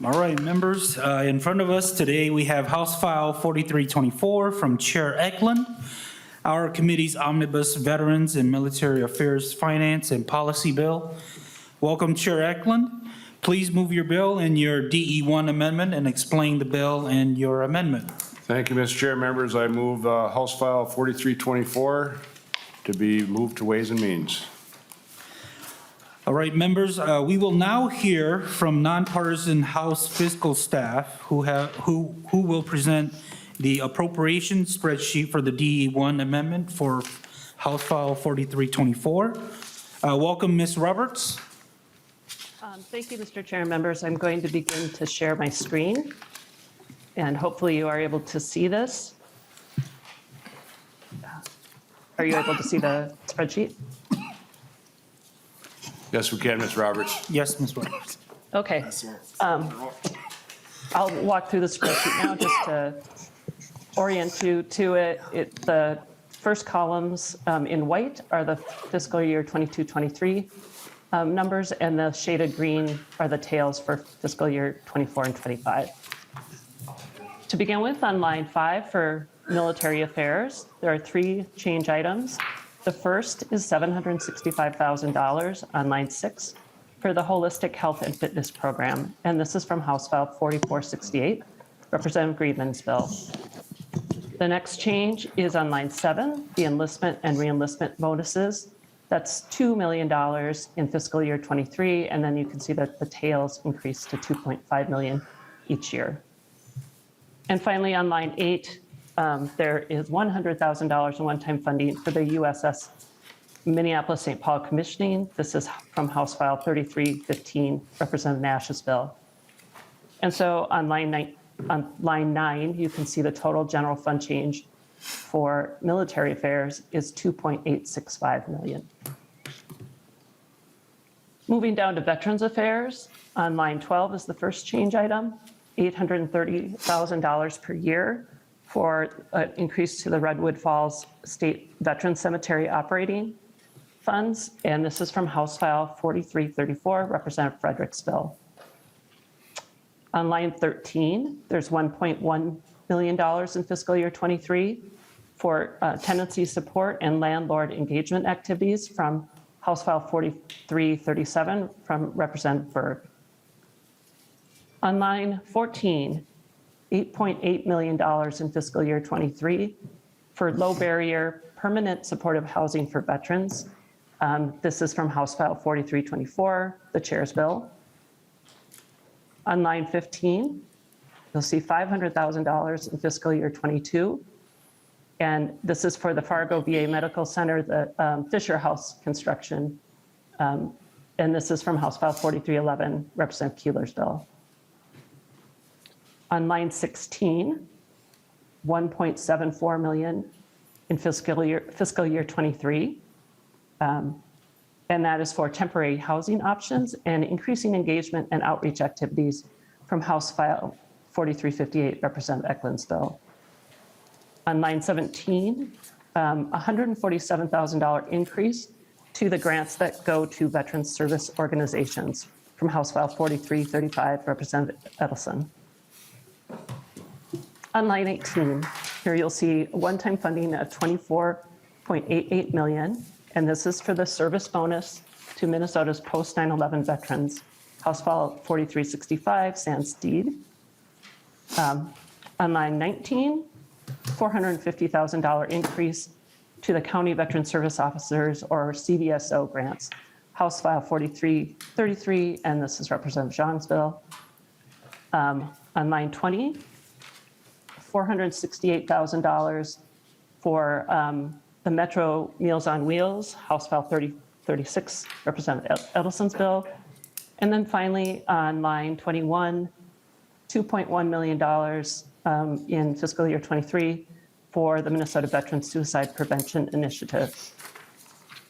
All right, members, in front of us today, we have House File 4324 from Chair Eklund, our committee's Omnibus Veterans and Military Affairs Finance and Policy Bill. Welcome, Chair Eklund. Please move your bill and your DE1 amendment and explain the bill and your amendment. Thank you, Mr. Chair. Members, I move House File 4324 to be moved to Ways and Means. All right, members, we will now hear from nonpartisan House fiscal staff who will present the appropriation spreadsheet for the DE1 amendment for House File 4324. Welcome, Ms. Roberts. Thank you, Mr. Chair and members. I'm going to begin to share my screen, and hopefully you are able to see this. Are you able to see the spreadsheet? Yes, we can, Ms. Roberts. Yes, Ms. Roberts. Okay. I'll walk through the spreadsheet now just to orient you to it. The first columns in white are the fiscal year 22-23 numbers, and the shaded green are the tails for fiscal year 24 and 25. To begin with, on line 5 for military affairs, there are 3 change items. The first is $765,000 on line 6 for the Holistic Health and Fitness Program, and this is from House File 4468, Representative Griedman's bill. The next change is on line 7, the enlistment and reenlistment bonuses. That's $2 million in fiscal year 23, and then you can see that the tails increase to $2.5 million each year. And finally, on line 8, there is $100,000 in one-time funding for the USS Minneapolis-St. Paul commissioning. This is from House File 3315, Representative Nash's bill. And so on line 9, you can see the total general fund change for military affairs is $2.865 million. Moving down to Veterans Affairs, on line 12 is the first change item, $830,000 per year for an increase to the Redwood Falls State Veterans Cemetery operating funds, and this is from House File 4334, Representative Frederick's bill. On line 13, there's $1.1 million in fiscal year 23 for tenancy support and landlord engagement activities from House File 4337 from Representative Berg. On line 14, $8.8 million in fiscal year 23 for low barrier permanent supportive housing for veterans. This is from House File 4324, the chair's bill. On line 15, you'll see $500,000 in fiscal year 22. And this is for the Fargo VA Medical Center, the Fisher House construction. And this is from House File 4311, Representative Keeler's bill. On line 16, $1.74 million in fiscal year 23. And that is for temporary housing options and increasing engagement and outreach activities from House File 4358, Representative Eklund's bill. On line 17, $147,000 increase to the grants that go to veterans service organizations from House File 4335, Representative Edelson. On line 18, here you'll see one-time funding of $24.88 million, and this is for the service bonus to Minnesota's post 9/11 veterans, House File 4365, Sans Deed. On line 19, $450,000 increase to the County Veteran Service Officers or CVSO grants, House File 4333, and this is Representative Zhang's bill. On line 20, $468,000 for the Metro Meals on Wheels, House File 3036, Representative Edelson's bill. And then finally, on line 21, $2.1 million in fiscal year 23 for the Minnesota Veteran Suicide Prevention Initiative.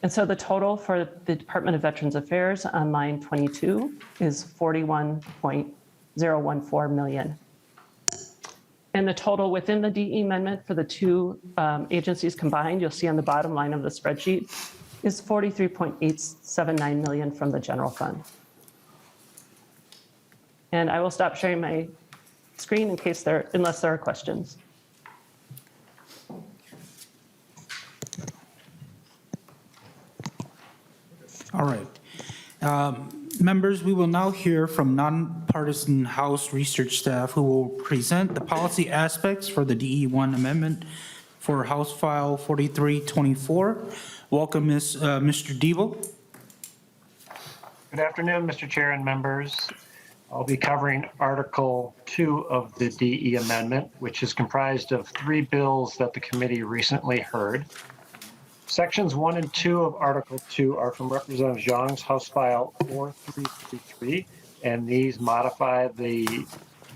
And so the total for the Department of Veterans Affairs on line 22 is $41.014 million. And the total within the DE amendment for the two agencies combined, you'll see on the bottom line of the spreadsheet, is $43.879 million from the general fund. And I will stop sharing my screen in case unless there are questions. All right. Members, we will now hear from nonpartisan House research staff who will present the policy aspects for the DE1 amendment for House File 4324. Welcome, Mr. Debo. Good afternoon, Mr. Chair and members. I'll be covering Article 2 of the DE amendment, which is comprised of 3 bills that the committee recently heard. Sections 1 and 2 of Article 2 are from Representative Zhang's House File 4333, and these modify the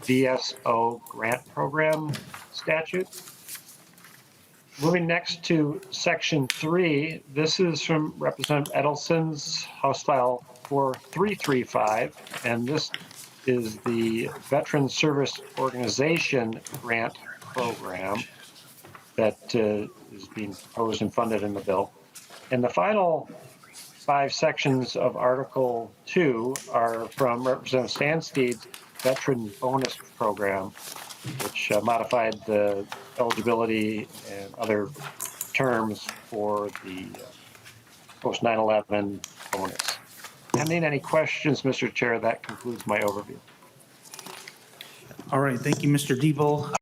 VSO grant program statute. Moving next to Section 3, this is from Representative Edelson's House File 4335, and this is the Veteran Service Organization grant program that is being proposed and funded in the bill. And the final 5 sections of Article 2 are from Representative Sandsteed's Veteran Bonus Program, which modified the eligibility and other terms for the post 9/11 bonus. Pending any questions, Mr. Chair, that concludes my overview. All right, thank you, Mr. Debo.